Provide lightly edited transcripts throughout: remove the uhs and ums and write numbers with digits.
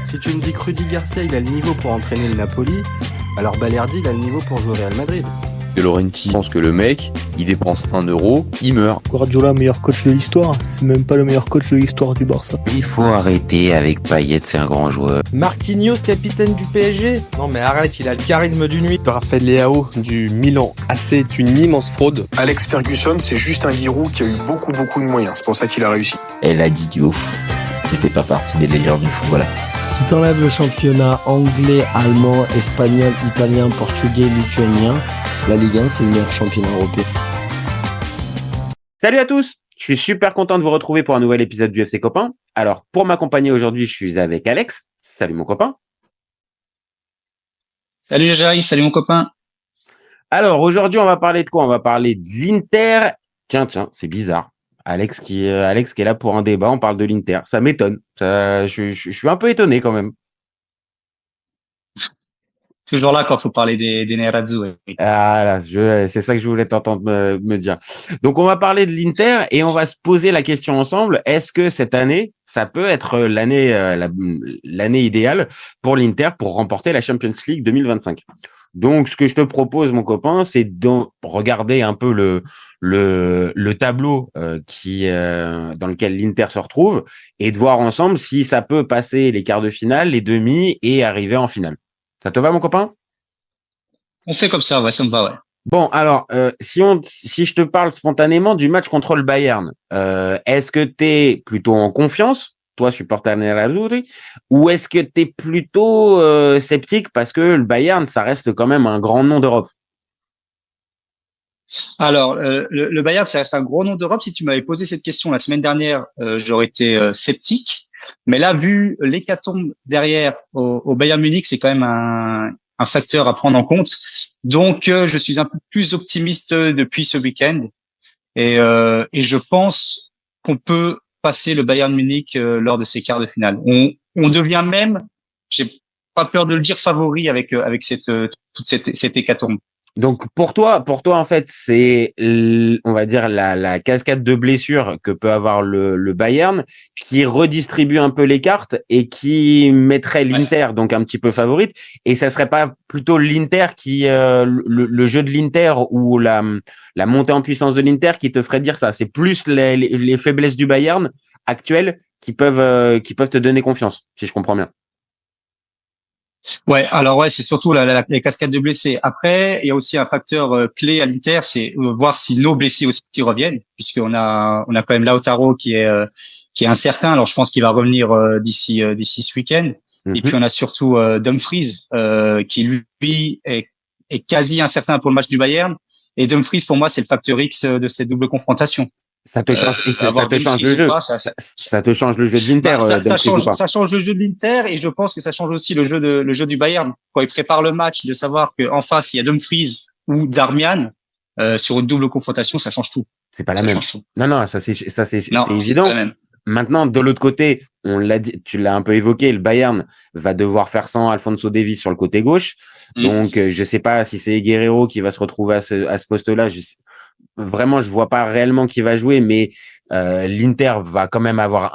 Si tu me dis que Rudy Garcia il a le niveau pour entraîner le Napoli, alors Balerdi il a le niveau pour jouer au Real Madrid. De Laurenti pense que le mec, il dépense 1 euro, il meurt. Guardiola, meilleur coach de l'histoire. C'est même pas le meilleur coach de l'histoire du Barça. Il faut arrêter avec Payet, c'est un grand joueur. Marquinhos, capitaine du PSG? Non mais arrête, il a le charisme d'une nuit. Raphaël Leao du Milan AC est une immense fraude. Alex Ferguson, c'est juste un Giroud qui a eu beaucoup de moyens. C'est pour ça qu'il a réussi. Elle a dit Diouf. C'était pas partie des légendes du football. Si t'enlèves le championnat anglais, allemand, espagnol, italien, portugais, lituanien, la Ligue 1 c'est le meilleur championnat européen. Salut à tous, je suis super content de vous retrouver pour un nouvel épisode du FC Copain. Alors pour m'accompagner aujourd'hui, je suis avec Alex. Salut mon copain. Salut Jerry, salut mon copain. Alors aujourd'hui on va parler de quoi? On va parler de l'Inter. Tiens, c'est bizarre. Alex qui est là pour un débat, on parle de l'Inter. Ça m'étonne. Je suis un peu étonné quand même. Toujours là quand faut parler des Nerazzurri. Ah là, c'est ça que je voulais t'entendre me dire. Donc on va parler de l'Inter et on va se poser la question ensemble. Est-ce que cette année, ça peut être l'année idéale pour l'Inter pour remporter la Champions League 2025? Donc ce que je te propose, mon copain, c'est de regarder un peu le tableau dans lequel l'Inter se retrouve et de voir ensemble si ça peut passer les quarts de finale, les demi et arriver en finale. Ça te va, mon copain? On fait comme ça, ouais, ça me va, ouais. Bon, alors, si je te parle spontanément du match contre le Bayern, est-ce que t'es plutôt en confiance, toi, supporter nerazzurri, ou est-ce que t'es plutôt sceptique parce que le Bayern, ça reste quand même un grand nom d'Europe? Alors, le Bayern, ça reste un gros nom d'Europe. Si tu m'avais posé cette question la semaine dernière, j'aurais été sceptique. Mais là, vu l'hécatombe derrière au Bayern Munich, c'est quand même un facteur à prendre en compte. Donc, je suis un peu plus optimiste depuis ce week-end. Et je pense qu'on peut passer le Bayern Munich lors de ces quarts de finale. On devient même, j'ai pas peur de le dire, favori avec toute cette hécatombe. Donc pour toi en fait, c'est on va dire la cascade de blessures que peut avoir le Bayern qui redistribue un peu les cartes et qui mettrait l'Inter donc un petit peu favorite, et ça serait pas plutôt l'Inter qui le jeu de l'Inter ou la montée en puissance de l'Inter qui te ferait dire ça? C'est plus les faiblesses du Bayern actuelles qui peuvent te donner confiance, si je comprends bien. Ouais, alors ouais, c'est surtout les cascades de blessés. Après, il y a aussi un facteur clé à l'Inter, c'est voir si nos blessés aussi reviennent, puisqu'on a quand même Lautaro qui est incertain. Alors je pense qu'il va revenir d'ici ce week-end. Et puis on a surtout Dumfries qui lui est quasi incertain pour le match du Bayern. Et Dumfries pour moi c'est le facteur X de cette double confrontation. Ça te change, ça te change le jeu. Ça te change le jeu de l'Inter. Ça change le jeu de l'Inter, et je pense que ça change aussi le jeu du Bayern. Quand ils préparent le match, de savoir qu'en face il y a Dumfries ou Darmian sur une double confrontation, ça change tout. C'est pas la même. Non, ça c'est évident. Maintenant, de l'autre côté, on l'a dit, tu l'as un peu évoqué, le Bayern va devoir faire sans Alphonso Davies sur le côté gauche. Donc, je sais pas si c'est Guerreiro qui va se retrouver à ce poste-là. Vraiment, je vois pas réellement qui va jouer, mais l'Inter va quand même avoir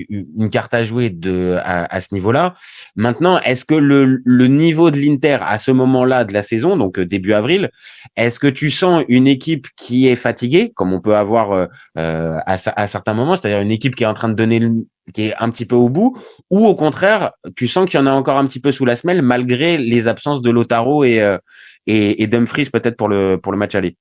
une carte à jouer à ce niveau-là. Maintenant, est-ce que le niveau de l'Inter à ce moment-là de la saison, donc début avril, est-ce que tu sens une équipe qui est fatiguée, comme on peut avoir à certains moments, c'est-à-dire une équipe qui est en train de qui est un petit peu au bout, ou au contraire, tu sens qu'il y en a encore un petit peu sous la semelle malgré les absences de Lautaro et Dumfries peut-être pour le match aller?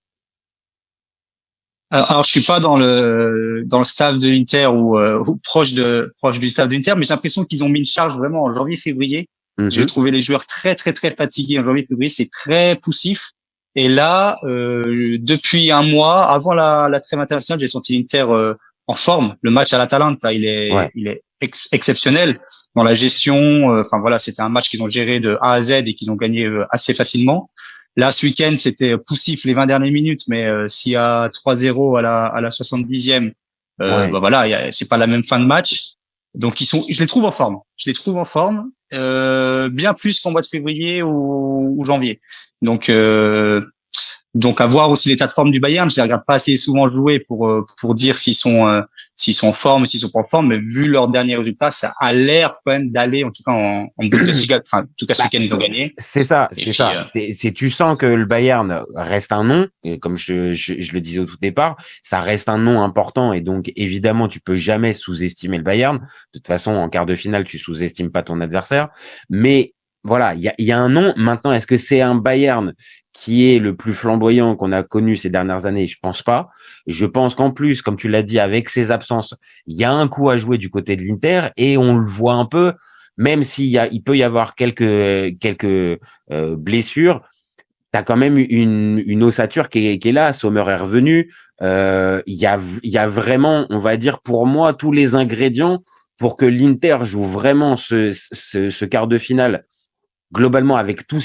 Alors je suis pas dans le staff de l'Inter ou proche du staff de l'Inter, mais j'ai l'impression qu'ils ont mis une charge vraiment en janvier-février. J'ai trouvé les joueurs très très très fatigués en janvier-février, c'est très poussif. Et là, depuis un mois, avant la trêve internationale, j'ai senti l'Inter en forme. Le match à l'Atalanta, il est exceptionnel dans la gestion. Enfin voilà, c'était un match qu'ils ont géré de A à Z et qu'ils ont gagné assez facilement. Là, ce week-end, c'était poussif les 20 dernières minutes, mais s'il y a 3-0 à la 70e, bah voilà, c'est pas la même fin de match. Donc je les trouve en forme. Bien plus qu'en mois de février ou janvier. Donc Donc, à voir aussi l'état de forme du Bayern. Je les regarde pas assez souvent jouer pour dire s'ils sont en forme ou s'ils sont pas en forme. Mais vu leurs derniers résultats, ça a l'air quand même d'aller, en tout cas en Bundesliga. Enfin, en tout cas, ce week-end, ils ont gagné. C'est ça. Tu sens que le Bayern reste un nom. Et comme je le disais au tout départ, ça reste un nom important. Et donc, évidemment, tu peux jamais sous-estimer le Bayern. De toute façon, en quart de finale, tu sous-estimes pas ton adversaire. Mais voilà, il y a un nom. Maintenant, est-ce que c'est un Bayern qui est le plus flamboyant qu'on a connu ces dernières années? Je pense pas. Je pense qu'en plus, comme tu l'as dit, avec ses absences, il y a un coup à jouer du côté de l'Inter et on le voit un peu, même il peut y avoir quelques blessures. T'as quand même une ossature qui est là. Sommer est revenu. Il y a vraiment, on va dire, pour moi, tous les ingrédients pour que l'Inter joue vraiment ce quart de finale globalement avec toutes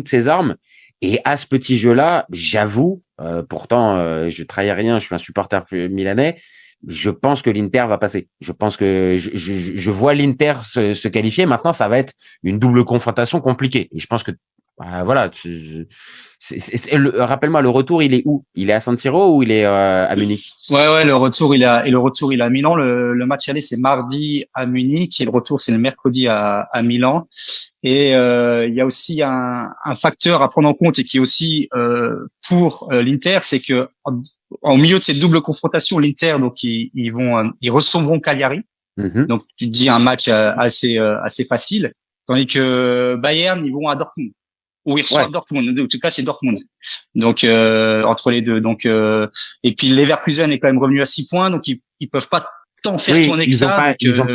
ses armes. Et à ce petit jeu-là, j'avoue, pourtant, je trahis rien, je suis un supporter milanais, je pense que l'Inter va passer. Je pense que je vois l'Inter se qualifier. Maintenant, ça va être une double confrontation compliquée. Et je pense que voilà. Rappelle-moi, le retour, il est où? Il est à San Siro ou il est à Munich? Ouais, le retour, il est à Milan. Le match aller, c'est mardi à Munich et le retour, c'est le mercredi à Milan. Et il y a aussi un facteur à prendre en compte et qui est aussi pour l'Inter, c'est que en milieu de cette double confrontation, l'Inter, donc ils recevront Cagliari. Donc tu te dis un match assez facile, tandis que Bayern, ils vont à Dortmund. Ou ils reçoivent Dortmund. En tout cas, c'est Dortmund. Donc entre les deux. Donc et puis Leverkusen est quand même revenu à 6 points, donc ils peuvent pas tant faire tourner que ça. Ils ont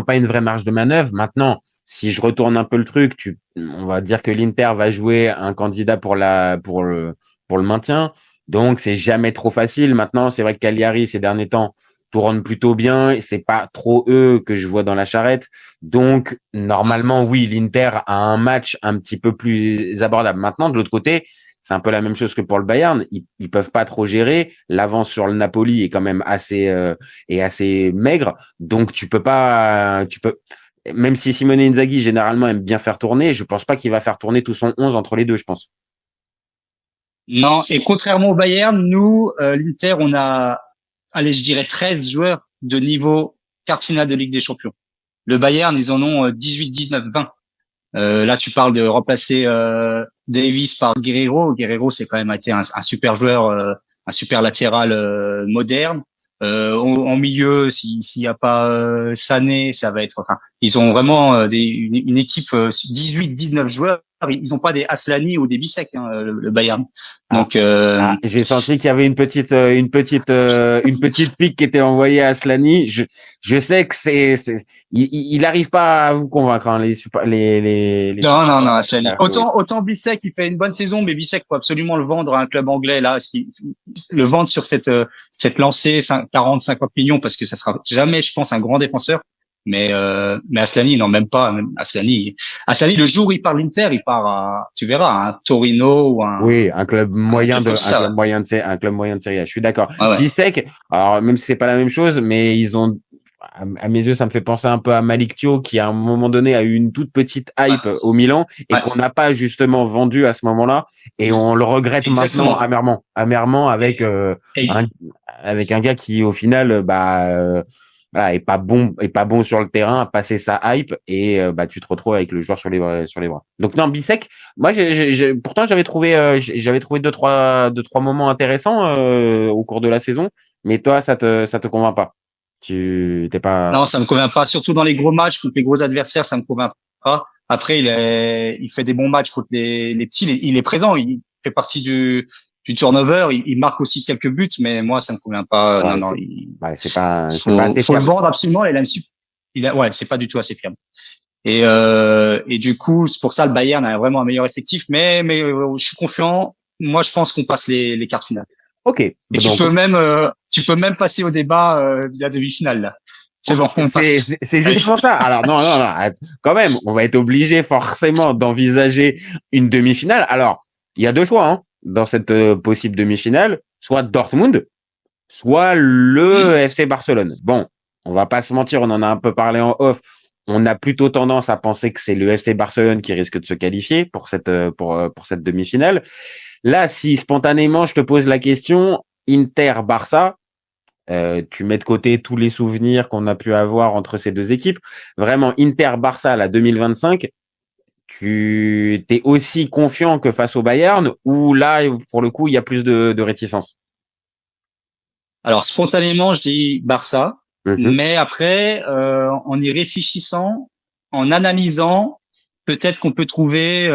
pas une vraie marge de manœuvre. Maintenant, si je retourne un peu le truc, on va dire que l'Inter va jouer un candidat pour le maintien. Donc c'est jamais trop facile. Maintenant, c'est vrai que Cagliari ces derniers temps tourne plutôt bien, c'est pas trop eux que je vois dans la charrette. Donc, normalement, oui, l'Inter a un match un petit peu plus abordable. Maintenant, de l'autre côté, c'est un peu la même chose que pour le Bayern. Ils peuvent pas trop gérer. L'avance sur le Napoli est quand même assez maigre. Donc, même si Simone Inzaghi, généralement, aime bien faire tourner, je pense pas qu'il va faire tourner tout son 11 entre les deux, je pense. Non, et contrairement au Bayern, nous, l'Inter, on a, je dirais 13 joueurs de niveau quart finale de Ligue des Champions. Le Bayern, ils en ont 18, 19, 20. Là, tu parles de remplacer Davis par Guerreiro. Guerreiro, c'est quand même été un super joueur, un super latéral moderne. En milieu, s'il y a pas Sané, ça va être. Enfin, ils ont vraiment une équipe 18, 19 joueurs. Ils ont pas des Aslani ou des Bissek, le Bayern. Donc j'ai senti qu'il y avait une petite pique qui était envoyée à Aslani. Je sais que il arrive pas à vous convaincre, hein, les Non, Aslani. Autant Bissek, il fait une bonne saison, mais Bissek, faut absolument le vendre à un club anglais là, le vendre sur cette lancée 40-50 millions, parce que ça sera jamais, je pense, un grand défenseur. Mais Aslani, non, même pas. Aslani, le jour où il part l'Inter, il part tu verras, un Torino ou un club moyen de Serie A. Je suis d'accord. Ouais. Bissek, alors même si c'est pas la même chose, mais ils ont, à mes yeux, ça me fait penser un peu à Malick Thiaw, qui à un moment donné a eu une toute petite hype au Milan et qu'on n'a pas justement vendu à ce moment-là, et on le regrette maintenant amèrement avec un gars qui au final est pas bon sur le terrain, à passer sa hype, et tu te retrouves avec le joueur sur les bras. Donc non, Bissek, moi pourtant j'avais trouvé deux trois moments intéressants au cours de la saison, mais toi ça te convainc pas. Tu t'es pas. Non, ça me convainc pas, surtout dans les gros matchs contre les gros adversaires, ça me convainc pas. Après il fait des bons matchs contre les petits, il est présent, il fait partie du turnover, il marque aussi quelques buts, mais moi ça me convient pas. C'est pas assez faut le vendre absolument. C'est pas du tout assez fiable. Et du coup, c'est pour ça le Bayern a vraiment un meilleur effectif, mais je suis confiant. Moi, je pense qu'on passe les quarts finales. Ok. Et tu peux même passer au débat de la demi-finale là. C'est bon, on passe. C'est justement ça. Alors non, quand même, on va être obligé forcément d'envisager une demi-finale. Alors, il y a deux choix, hein, dans cette possible demi-finale, soit Dortmund, soit le FC Barcelone. Bon, on va pas se mentir, on en a un peu parlé en off. on a plutôt tendance à penser que c'est le FC Barcelone qui risque de se qualifier pour cette demi-finale. Là, si spontanément je te pose la question, Inter-Barça, tu mets de côté tous les souvenirs qu'on a pu avoir entre ces deux équipes. Vraiment, Inter-Barça, la 2025, tu t'es aussi confiant que face au Bayern ou là, pour le coup, il y a plus de réticence? Alors, spontanément, je dis Barça. Mais après, en y réfléchissant, en analysant, peut-être qu'on peut trouver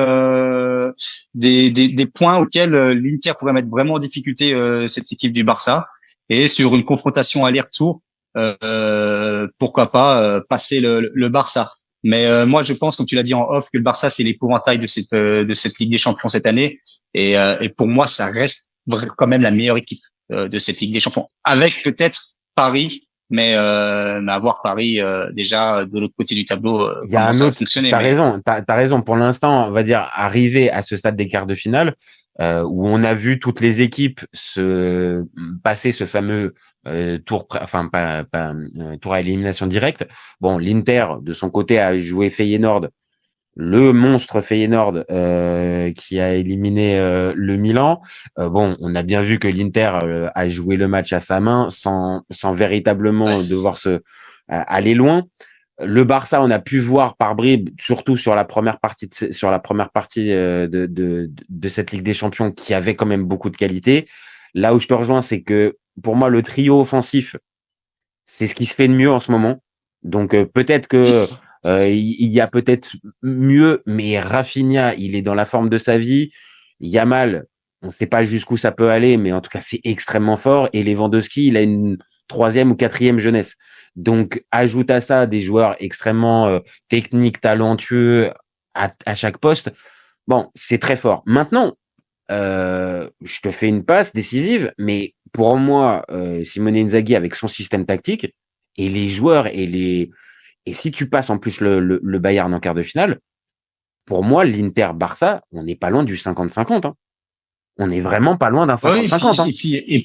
des points auxquels l'Inter pourrait mettre vraiment en difficulté cette équipe du Barça. Et sur une confrontation aller-retour, pourquoi pas passer le Barça. Mais moi, je pense, comme tu l'as dit en off, que le Barça, c'est l'épouvantail de cette Ligue des Champions cette année. Et pour moi, ça reste quand même la meilleure équipe de cette Ligue des Champions. Avec peut-être Paris, mais avoir Paris déjà de l'autre côté du tableau, il y a un autre. T'as raison. Pour l'instant, on va dire arriver à ce stade des quarts de finale. Où on a vu toutes les équipes se passer ce fameux tour à élimination directe. Bon, l'Inter de son côté a joué Feyenoord, le monstre Feyenoord qui a éliminé le Milan. Bon, on a bien vu que l'Inter a joué le match à sa main sans véritablement devoir se aller loin. Le Barça, on a pu voir par bribes, surtout sur la première partie de cette Ligue des Champions, qui avait quand même beaucoup de qualité. Là où je te rejoins, c'est que pour moi, le trio offensif, c'est ce qui se fait de mieux en ce moment. Donc peut-être que il y a peut-être mieux, mais Rafinha, il est dans la forme de sa vie. Yamal, on ne sait pas jusqu'où ça peut aller, mais en tout cas, c'est extrêmement fort. Et Lewandowski, il a une 3e ou 4e jeunesse. Donc, ajoute à ça des joueurs extrêmement techniques, talentueux à chaque poste. Bon, c'est très fort. Maintenant, je te fais une passe décisive, mais pour moi, Simone Inzaghi avec son système tactique et les joueurs et si tu passes en plus le Bayern en quart de finale, pour moi, l'Inter-Barça, on n'est pas loin du 50-50. Hein. On n'est vraiment pas loin d'un 50-50. Et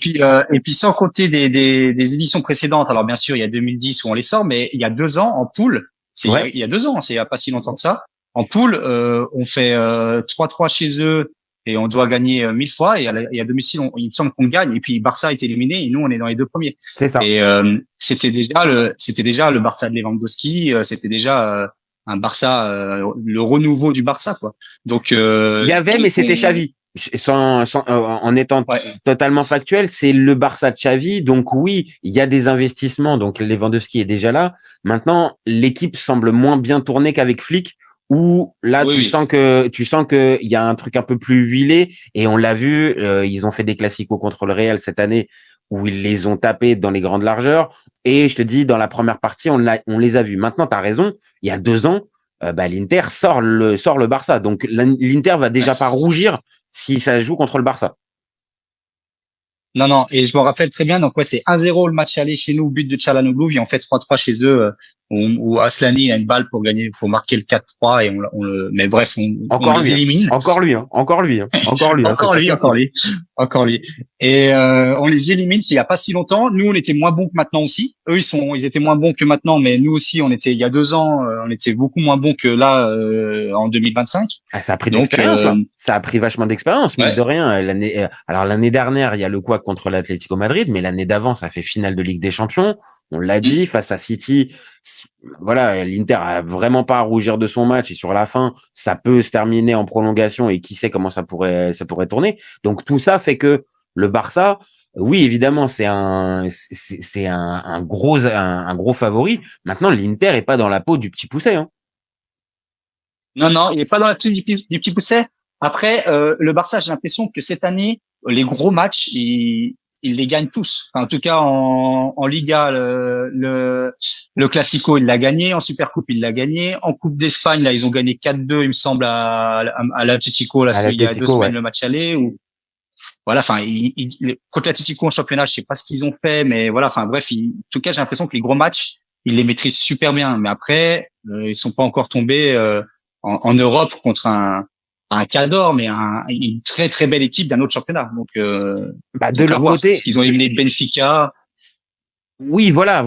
puis sans compter des éditions précédentes. Alors bien sûr, il y a 2010 où on les sort, mais il y a 2 ans en poule. Il y a 2 ans, c'est il y a pas si longtemps que ça. En poule, on fait 3-3 chez eux et on doit gagner 1000 fois. Et à domicile, il me semble qu'on gagne. Et puis Barça est éliminé et nous on est dans les 2 premiers. C'est ça. Et c'était déjà le Barça de Lewandowski. C'était déjà un Barça, le renouveau du Barça, quoi. Donc il y avait, mais c'était Xavi. En étant totalement factuel, c'est le Barça de Xavi. Donc oui, il y a des investissements. Donc Lewandowski est déjà là. Maintenant, l'équipe semble moins bien tournée qu'avec Flick. Où là, tu sens que il y a un truc un peu plus huilé. Et on l'a vu, ils ont fait des classicos contre le Real cette année où ils les ont tapés dans les grandes largeurs. Et je te dis, dans la première partie, on les a vus. Maintenant, t'as raison. Il y a 2 ans, l'Inter sort le Barça. Donc l'Inter va déjà pas rougir si ça joue contre le Barça. Non, et je me rappelle très bien, donc c'est 1-0 le match aller chez nous, but de Çalhanoğlu, et on fait 3-3 chez eux, où Aslani a une balle pour marquer le 4-3, et mais bref, on les élimine. Encore lui. Et on les élimine, c'est il y a pas si longtemps. Nous, on était moins bons que maintenant aussi. Eux, ils étaient moins bons que maintenant, mais nous aussi, il y a 2 ans, on était beaucoup moins bons que là, en 2025. Ah, ça a pris d'expérience, là. Ça a pris vachement d'expérience, mais de rien. Alors l'année dernière, il y a le quoi contre l'Atlético Madrid, mais l'année d'avant, ça fait finale de Ligue des Champions. On l'a dit, face à City, voilà, l'Inter a vraiment pas à rougir de son match et sur la fin, ça peut se terminer en prolongation et qui sait comment ça pourrait tourner. Donc tout ça fait que le Barça, oui, évidemment, c'est un gros favori. Maintenant, l'Inter est pas dans la peau du petit pousset, hein. Non, il est pas dans la peau du petit pousset. Après, le Barça, j'ai l'impression que cette année, les gros matchs, ils les gagnent tous. Enfin, en tout cas, en Liga, le Classico, il l'a gagné. En Supercoupe, il l'a gagné. En Coupe d'Espagne, là, ils ont gagné 4-2, il me semble, à l'Atlético, là, il y a 2 semaines, le match aller. Voilà, enfin, contre l'Atlético en championnat, je sais pas ce qu'ils ont fait, mais voilà, enfin, bref, en tout cas, j'ai l'impression que les gros matchs, ils les maîtrisent super bien. Mais après, ils sont pas encore tombés en Europe contre un Cador, mais une très très belle équipe d'un autre championnat. Donc, de leur côté, ils ont éliminé Benfica. Oui, voilà.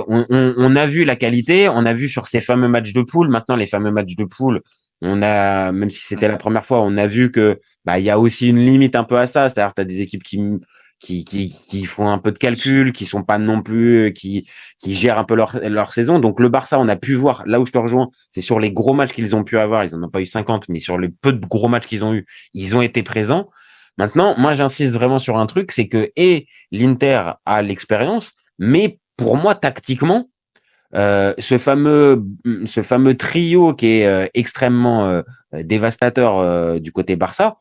On a vu la qualité, on a vu sur ces fameux matchs de poule. Maintenant, les fameux matchs de poule, on a, même si c'était la première fois, on a vu que il y a aussi une limite un peu à ça. C'est-à-dire, t'as des équipes qui font un peu de calcul, qui sont pas non plus, qui gèrent un peu leur saison. Donc le Barça, on a pu voir, là où je te rejoins, c'est sur les gros matchs qu'ils ont pu avoir. Ils en ont pas eu 50, mais sur les peu de gros matchs qu'ils ont eu, ils ont été présents. Maintenant, moi, j'insiste vraiment sur un truc, c'est que l'Inter a l'expérience, mais pour moi, tactiquement, ce fameux trio qui est extrêmement dévastateur du côté Barça,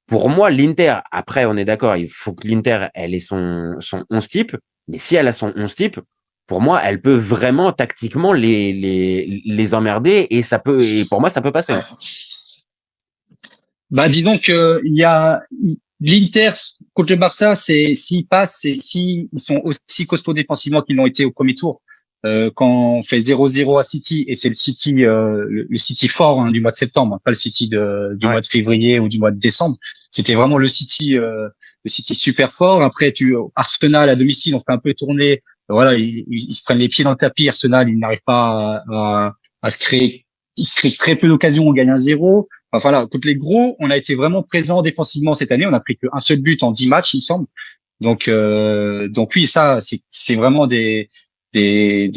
pour moi, l'Inter, après, on est d'accord, il faut que l'Inter, elle ait son 11 type, mais si elle a son 11 type, pour moi, elle peut vraiment tactiquement les emmerder et pour moi, ça peut passer. Dis donc, il y a l'Inter contre le Barça, s'ils passent, c'est s'ils sont aussi costauds défensivement qu'ils l'ont été au premier tour. Quand on fait 0-0 à City, et c'est le City, le City fort du mois de septembre, pas le City du mois de février ou du mois de décembre. C'était vraiment le City super fort. Après, Arsenal à domicile, on fait un peu tourner. Voilà, ils se prennent les pieds dans le tapis. Arsenal, ils n'arrivent pas à se créer. Ils se créent très peu d'occasions. On gagne 1-0. Enfin, voilà, contre les gros, on a été vraiment présent défensivement cette année. On a pris qu'un seul but en 10 matchs, il me semble. Donc oui, ça, c'est vraiment des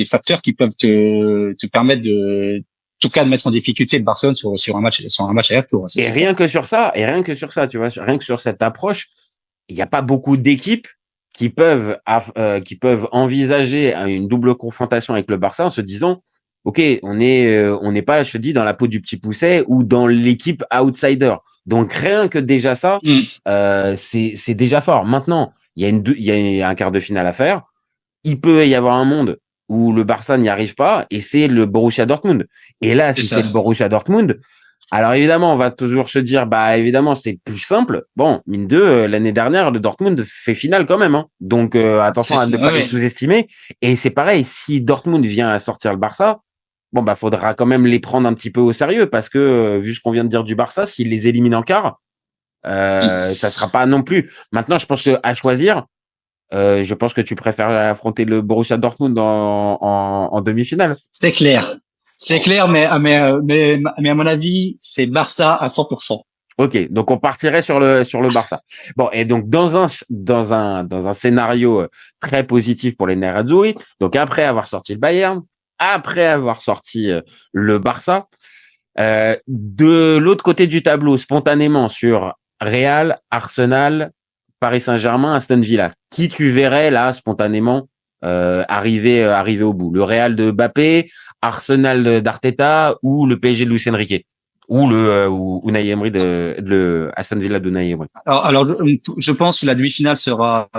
facteurs qui peuvent te permettre en tout cas de mettre en difficulté le Barcelone sur un match aller-retour. Et rien que sur ça, tu vois, rien que sur cette approche, il n'y a pas beaucoup d'équipes qui peuvent envisager une double confrontation avec le Barça en se disant, ok, on n'est pas, je te dis, dans la peau du petit pousset ou dans l'équipe outsider. Donc rien que déjà ça, c'est déjà fort. Maintenant, il y a un quart de finale à faire. Il peut y avoir un monde où le Barça n'y arrive pas et c'est le Borussia Dortmund. Et là, si c'est le Borussia Dortmund, alors évidemment, on va toujours se dire, évidemment, c'est plus simple. Bon, mine de, l'année dernière, le Dortmund fait finale quand même, hein. Donc, attention à ne pas les sous-estimer. Et c'est pareil, si Dortmund vient à sortir le Barça, faudra quand même les prendre un petit peu au sérieux parce que, vu ce qu'on vient de dire du Barça, s'ils les éliminent en quart, ça sera pas non plus. Maintenant, je pense que à choisir, je pense que tu préfères affronter le Borussia Dortmund en demi-finale. C'est clair, mais à mon avis, c'est Barça à 100%. Ok, donc on partirait sur le Barça. Bon, et donc dans un scénario très positif pour les Nerazzurri, donc après avoir sorti le Bayern, après avoir sorti le Barça, de l'autre côté du tableau, spontanément sur Real, Arsenal, Paris Saint-Germain, Aston Villa. Qui tu verrais là spontanément arriver au bout? Le Real de Mbappé, Arsenal d'Arteta ou le PSG de Luis Enrique ou ou Unai Emery de Aston Villa de Unai Emery. Alors je pense que la demi-finale sera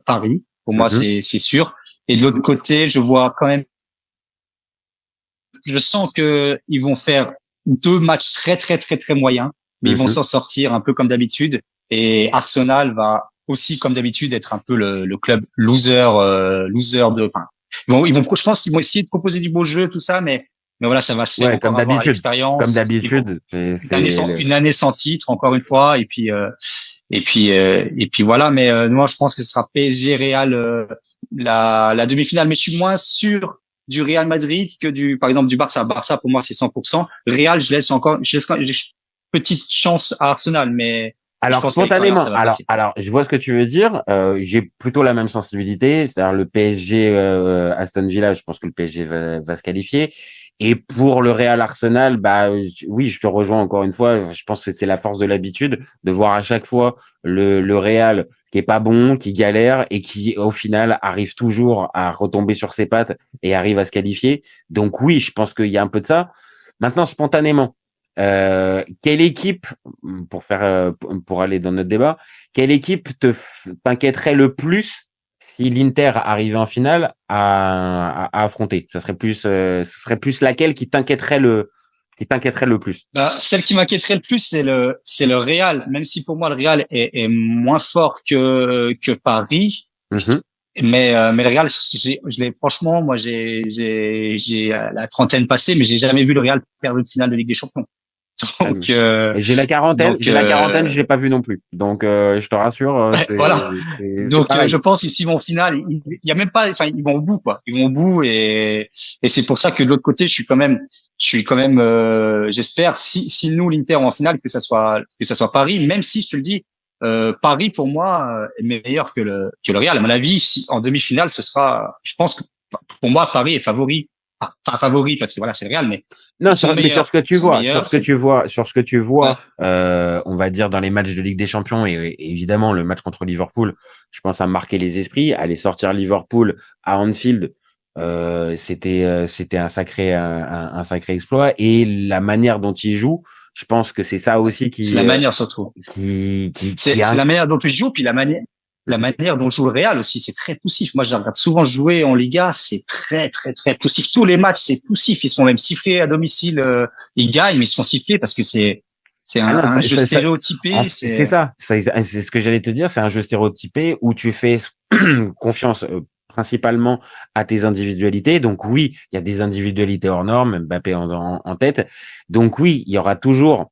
Paris. Pour moi, c'est sûr. Et de l'autre côté, je vois quand même. Je sens que ils vont faire 2 matchs très très très très moyens, mais ils vont s'en sortir un peu comme d'habitude. Et Arsenal va aussi, comme d'habitude, être un peu le club loser de. Enfin, je pense qu'ils vont essayer de proposer du beau jeu, tout ça, mais voilà, ça va se faire comme d'habitude. Comme d'habitude, une année sans titre, encore une fois, et puis voilà. Mais moi, je pense que ce sera PSG Real la demi-finale, mais je suis moins sûr du Real Madrid que par exemple du Barça. Barça pour moi c'est 100%. Real, je laisse petite chance à Arsenal, mais alors spontanément, alors je vois ce que tu veux dire. J'ai plutôt la même sensibilité, c'est-à-dire le PSG Aston Villa. Je pense que le PSG va se qualifier. Et pour le Real Arsenal, oui, je te rejoins encore une fois. Je pense que c'est la force de l'habitude de voir à chaque fois le Real qui est pas bon, qui galère et qui au final arrive toujours à retomber sur ses pattes et arrive à se qualifier. Donc oui, je pense qu'il y a un peu de ça. Maintenant, spontanément. Quelle équipe, pour aller dans notre débat, quelle équipe t'inquiéterait le plus si l'Inter arrivait en finale à affronter? Ce serait plus laquelle qui t'inquiéterait le plus? Celle qui m'inquiéterait le plus, c'est le Real, même si pour moi le Real est moins fort que Paris. Mais le Real, franchement, moi j'ai la trentaine passée, mais j'ai jamais vu le Real perdre une finale de Ligue des Champions. Donc, j'ai la quarantaine, je l'ai pas vu non plus. Donc, je te rassure. Voilà. Donc, je pense que s'ils vont en finale, il y a même pas, enfin, ils vont au bout, quoi. Ils vont au bout et c'est pour ça que de l'autre côté, je suis quand même, j'espère, si nous, l'Inter en finale, que ça soit Paris, même si je te le dis, Paris, pour moi, est meilleur que le Real. À mon avis, si, en demi-finale, ce sera, je pense que, pour moi, Paris est favori. Pas favori parce que voilà, c'est le Real, mais non, sur ce que tu vois, on va dire dans les matchs de Ligue des Champions et évidemment le match contre Liverpool, je pense à marquer les esprits, aller sortir Liverpool à Anfield, c'était un sacré exploit et la manière dont il joue, je pense que c'est ça aussi qui. C'est la manière surtout. C'est la manière dont il joue puis la manière dont joue le Real aussi, c'est très poussif. Moi, je regarde souvent jouer en Liga, c'est très, très, très poussif. Tous les matchs, c'est poussif. Ils sont même sifflés à domicile. Ils gagnent, mais ils sont sifflés parce que c'est un jeu stéréotypé. C'est ça. C'est ce que j'allais te dire. C'est un jeu stéréotypé où tu fais confiance principalement à tes individualités. Donc oui, il y a des individualités hors normes, Mbappé en tête. Donc oui, il y aura toujours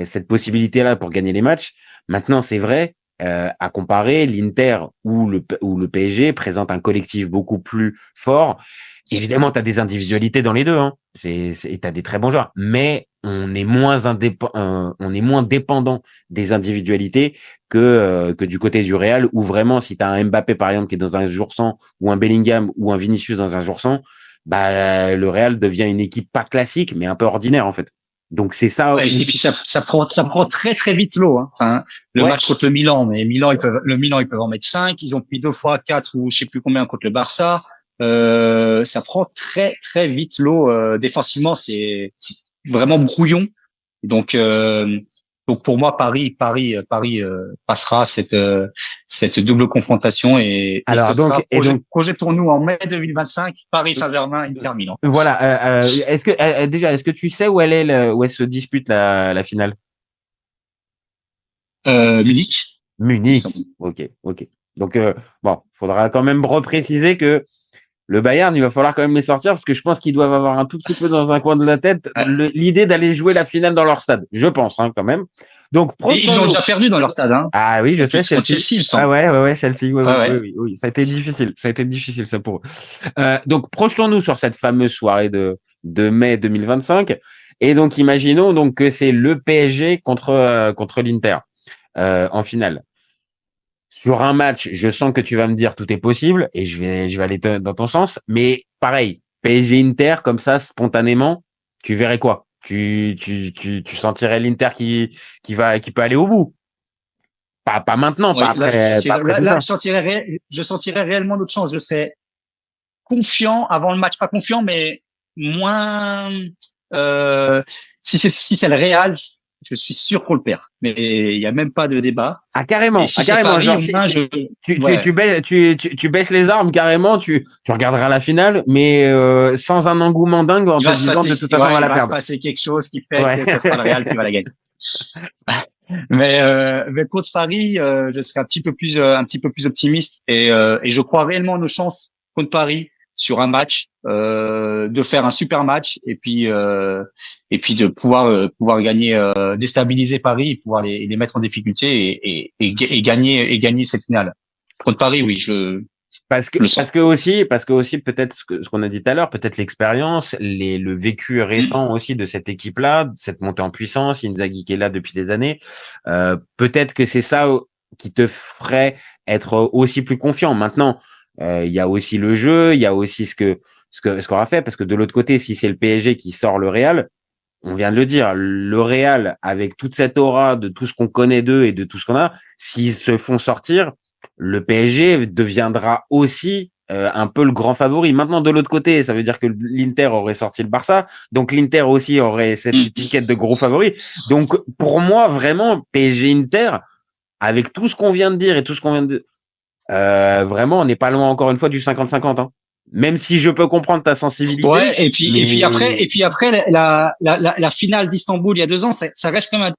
cette possibilité-là pour gagner les matchs. Maintenant, c'est vrai. À comparer, l'Inter ou le PSG présente un collectif beaucoup plus fort. Évidemment, tu as des individualités dans les deux, hein. Et tu as des très bons joueurs, mais on est moins dépendant des individualités que du côté du Real, où vraiment, si tu as un Mbappé, par exemple, qui est dans un jour sans, ou un Bellingham, ou un Vinicius dans un jour sans, bah, le Real devient une équipe pas classique, mais un peu ordinaire, en fait. Donc c'est ça. Ouais, et puis ça prend très très vite l'eau. Hein. Enfin, le match contre le Milan, mais ils peuvent en mettre 5. Ils ont pris 2 fois 4 ou je sais plus combien contre le Barça. Ça prend très très vite l'eau. Défensivement, c'est vraiment brouillon. Donc pour moi, Paris passera cette double confrontation et alors projetons-nous en mai 2025, Paris Saint-Germain, Inter Milan. Voilà. Est-ce que tu sais où elle se dispute la finale? Munich. Ok. Donc faudra quand même repréciser que le Bayern, il va falloir quand même les sortir parce que je pense qu'ils doivent avoir un tout petit peu dans un coin de la tête l'idée d'aller jouer la finale dans leur stade. Je pense, hein, quand même. Donc, ils l'ont déjà perdu dans leur stade, hein. Ah oui, je sais, Chelsea. Ah ouais, Chelsea. Oui. Ça a été difficile, ça pour eux. Donc, projetons-nous sur cette fameuse soirée de mai 2025. Et donc, imaginons donc que c'est le PSG contre l'Inter, en finale. Sur un match, je sens que tu vas me dire tout est possible et je vais aller dans ton sens. Mais pareil, PSG Inter comme ça spontanément, tu verrais quoi? Tu sentirais l'Inter qui peut aller au bout. Pas maintenant, pas après. Là, je sentirais réellement d'autres chances. Je serais confiant avant le match, pas confiant, mais moins. Si c'est le Real, je suis sûr qu'on le perd, mais il y a même pas de débat. Ah carrément, Paris, genre tu baisses les armes carrément, tu regarderas la finale, mais sans un engouement dingue en te disant de toute façon on va la perdre. Il va se passer quelque chose qui fait que ce sera le Real qui va la gagner. Mais contre Paris, je serai un petit peu plus optimiste et je crois réellement à nos chances contre Paris sur un match, de faire un super match et puis de pouvoir gagner, déstabiliser Paris, et pouvoir les mettre en difficulté et gagner cette finale. Contre Paris, oui, parce que aussi peut-être ce qu'on a dit tout à l'heure, peut-être l'expérience, le vécu récent aussi de cette équipe-là, cette montée en puissance, Inzaghi qui est là depuis des années, peut-être que c'est ça qui te ferait être aussi plus confiant. Maintenant, il y a aussi le jeu, il y a aussi ce qu'on a fait, parce que de l'autre côté, si c'est le PSG qui sort le Real, on vient de le dire, le Real, avec toute cette aura de tout ce qu'on connaît d'eux et de tout ce qu'on a, s'ils se font sortir, le PSG deviendra aussi un peu le grand favori. Maintenant, de l'autre côté, ça veut dire que l'Inter aurait sorti le Barça, donc l'Inter aussi aurait cette étiquette de gros favori. Donc, pour moi, vraiment, PSG-Inter, avec tout ce qu'on vient de dire et tout ce qu'on vient de vraiment, on n'est pas loin encore une fois du 50-50, hein. Même si je peux comprendre ta sensibilité. Ouais, et puis après la finale d'Istanbul il y a 2 ans, ça reste comme un.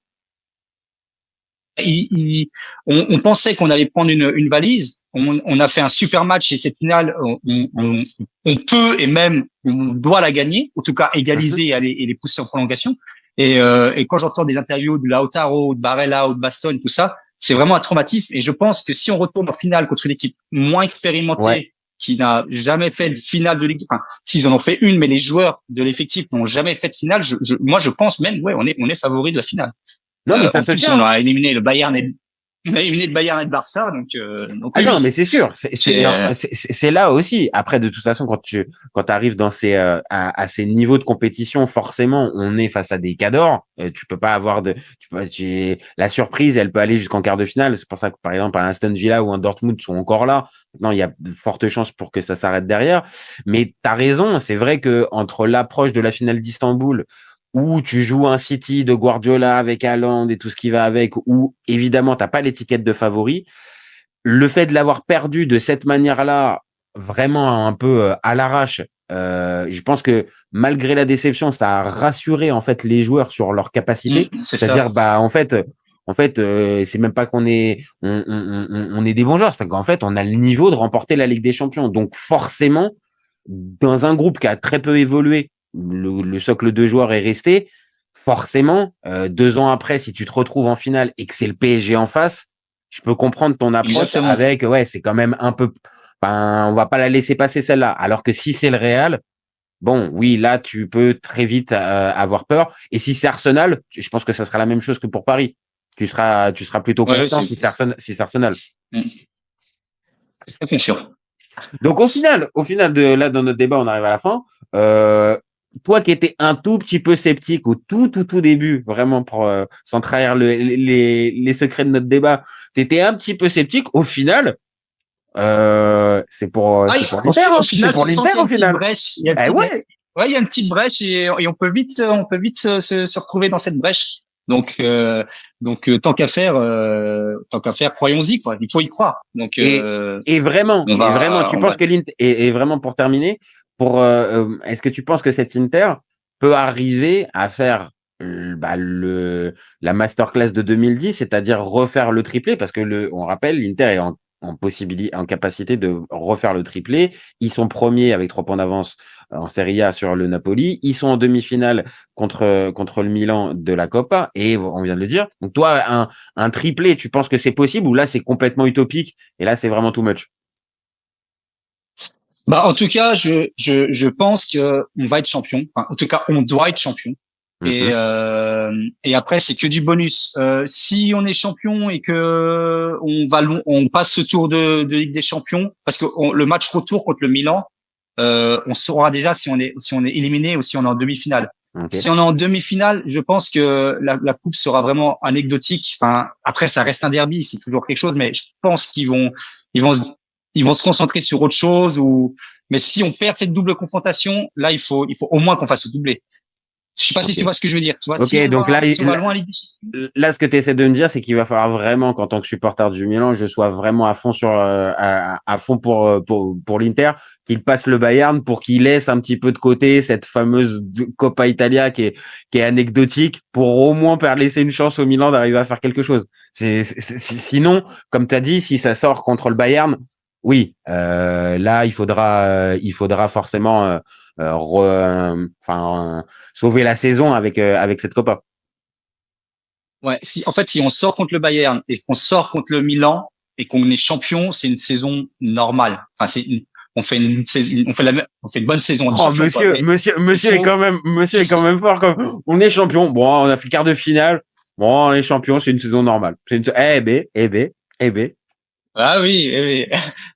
On pensait qu'on allait prendre une valise. On a fait un super match et cette finale, on peut et même on doit la gagner, en tout cas égaliser et les pousser en prolongation. Et quand j'entends des interviews de Lautaro, de Barella ou de Bastoni, tout ça, c'est vraiment un traumatisme. Et je pense que si on retourne en finale contre une équipe moins expérimentée, qui n'a jamais fait de finale de Ligue, enfin, s'ils en ont fait une, mais les joueurs de l'effectif n'ont jamais fait de finale, moi, je pense même, on est favori de la finale. Non, mais ça se tient. On a éliminé le Bayern et le Barça, donc ah non, mais c'est sûr, c'est là aussi. Après, de toute façon, quand t'arrives dans à ces niveaux de compétition, forcément, on est face à des cadors. Tu peux pas avoir la surprise, elle peut aller jusqu'en quart de finale. C'est pour ça que, par exemple, un Aston Villa ou un Dortmund sont encore là. Maintenant, il y a de fortes chances pour que ça s'arrête derrière. Mais t'as raison, c'est vrai que entre l'approche de la finale d'Istanbul, où tu joues un City de Guardiola avec Haaland et tout ce qui va avec, où évidemment t'as pas l'étiquette de favori, le fait de l'avoir perdu de cette manière-là, vraiment un peu à l'arrache, je pense que malgré la déception, ça a rassuré en fait les joueurs sur leur capacité. C'est-à-dire, en fait, c'est même pas qu'on est, on est des bons joueurs, c'est qu'en fait, on a le niveau de remporter la Ligue des Champions. Donc forcément, dans un groupe qui a très peu évolué, le socle de joueurs est resté. Forcément, 2 ans après, si tu te retrouves en finale et que c'est le PSG en face, je peux comprendre ton approche avec, c'est quand même un peu, on va pas la laisser passer celle-là. Alors que si c'est le Real, bon, oui, là, tu peux très vite avoir peur. Et si c'est Arsenal, je pense que ça sera la même chose que pour Paris. Tu seras plutôt confiant si c'est Arsenal. Bien sûr. Donc au final là dans notre débat, on arrive à la fin. Toi qui étais un tout petit peu sceptique au tout début, vraiment sans trahir les secrets de notre débat, t'étais un petit peu sceptique. Au final, c'est pour l'Inter. C'est pour l'Inter au final. Il y a une petite brèche et on peut vite se retrouver dans cette brèche. Donc tant qu'à faire, croyons-y quoi. Il faut y croire. Donc et vraiment, tu penses que l'Inter et vraiment pour terminer, est-ce que tu penses que cette Inter peut arriver à faire la masterclass de 2010, c'est-à-dire refaire le triplé, parce que on rappelle, l'Inter est en capacité de refaire le triplé. Ils sont premiers avec 3 points d'avance en Serie A sur le Napoli. Ils sont en demi-finale contre le Milan de la Coppa, et on vient de le dire. Donc toi, un triplé, tu penses que c'est possible, ou là c'est complètement utopique et là c'est vraiment too much? En tout cas, je pense que on va être champion. Enfin, en tout cas, on doit être champion. Et après, c'est que du bonus. Si on est champion et que on passe ce tour de Ligue des Champions, parce que le match retour contre le Milan, on saura déjà si on est éliminé ou si on est en demi-finale. Okay. Si on est en demi-finale, je pense que la coupe sera vraiment anecdotique. Enfin, après, ça reste un derby, c'est toujours quelque chose, mais je pense qu'ils vont se concentrer sur autre chose. Mais si on perd cette double confrontation, là, il faut au moins qu'on fasse le doublé. Je sais pas si tu vois ce que je veux dire. Tu vois, si donc là, ce que tu essaies de me dire, c'est qu'il va falloir vraiment qu'en tant que supporter du Milan, je sois vraiment à fond à fond pour l'Inter, qu'il passe le Bayern pour qu'il laisse un petit peu de côté cette fameuse Coppa Italia qui est anecdotique, pour au moins laisser une chance au Milan d'arriver à faire quelque chose. Sinon, comme tu as dit, si ça sort contre le Bayern, oui, là il faudra forcément sauver la saison avec cette Copa. Ouais, si on sort contre le Bayern et qu'on sort contre le Milan et qu'on est champion, c'est une saison normale. Enfin, on fait une bonne saison. Oh, monsieur est quand même fort. On est champion. Bon, on a fait quart de finale. Bon, on est champion, c'est une saison normale. Ah oui.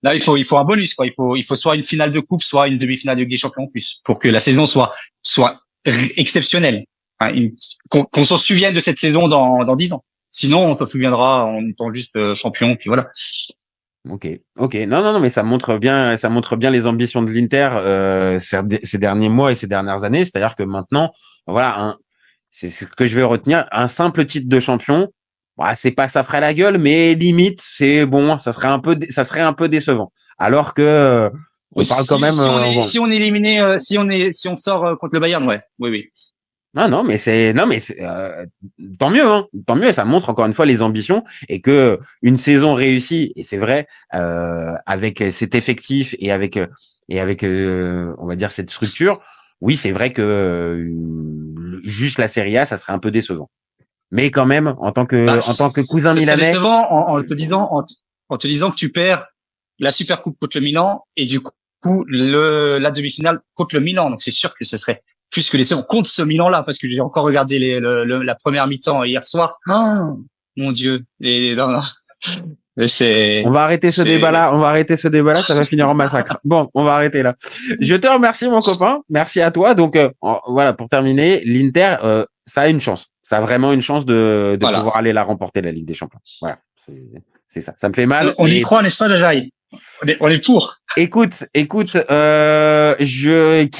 Là, il faut un bonus, quoi. Il faut soit une finale de coupe, soit une demi-finale de Ligue des Champions en plus, pour que la saison soit exceptionnelle. Enfin, qu'on s'en souvienne de cette saison dans 10 ans. Sinon, on se souviendra en étant juste champion, puis voilà. Ok. Non, mais ça montre bien les ambitions de l'Inter ces derniers mois et ces dernières années. C'est-à-dire que maintenant, voilà, c'est ce que je vais retenir, un simple titre de champion. C'est pas ça ferait la gueule, mais limite, c'est bon, ça serait un peu décevant. Alors que on parle quand même. Si on est éliminé, si on sort contre le Bayern, ouais, oui. Non, mais tant mieux, hein. Tant mieux. Ça montre encore une fois les ambitions, et que une saison réussie, et c'est vrai, avec cet effectif et avec on va dire cette structure. Oui, c'est vrai que juste la Serie A, ça serait un peu décevant. Mais quand même, en tant que cousin milanais. C'est décevant en te disant que tu perds la Supercoupe contre le Milan et du coup la demi-finale contre le Milan. Donc c'est sûr que ce serait plus que décevant contre ce Milan-là, parce que j'ai encore regardé la première mi-temps hier soir. Oh, mon Dieu. Non. On va arrêter ce débat-là, ça va finir en massacre. Bon, on va arrêter là. Je te remercie, mon copain. Merci à toi. Donc, voilà, pour terminer, l'Inter, ça a une chance. Ça a vraiment une chance de pouvoir aller la remporter, la Ligue des Champions. Voilà. C'est ça. Ça me fait mal. On y croit, n'est-ce pas, Jajaï? On est pour. Écoute, qui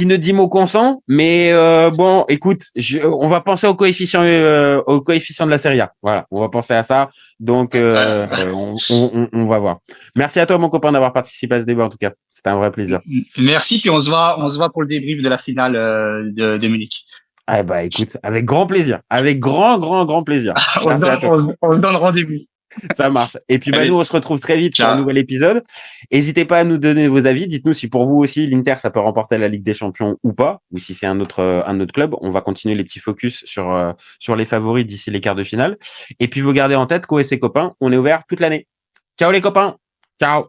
ne dit mot consent, mais bon, écoute, on va penser au coefficient de la Serie A. Voilà, on va penser à ça. Donc, on va voir. Merci à toi, mon copain, d'avoir participé à ce débat. En tout cas, c'était un vrai plaisir. Merci, puis on se voit pour le débrief de la finale de Munich. Ah bah, écoute, avec grand plaisir, avec grand plaisir. On se donne rendez-vous. Ça marche. Et puis, nous, on se retrouve très vite sur un nouvel épisode. N'hésitez pas à nous donner vos avis. Dites-nous si pour vous aussi, l'Inter, ça peut remporter la Ligue des Champions ou pas, ou si c'est un autre club. On va continuer les petits focus sur les favoris d'ici les quarts de finale. Et puis, vous gardez en tête qu'OFC Copain, on est ouvert toute l'année. Ciao les copains. Ciao.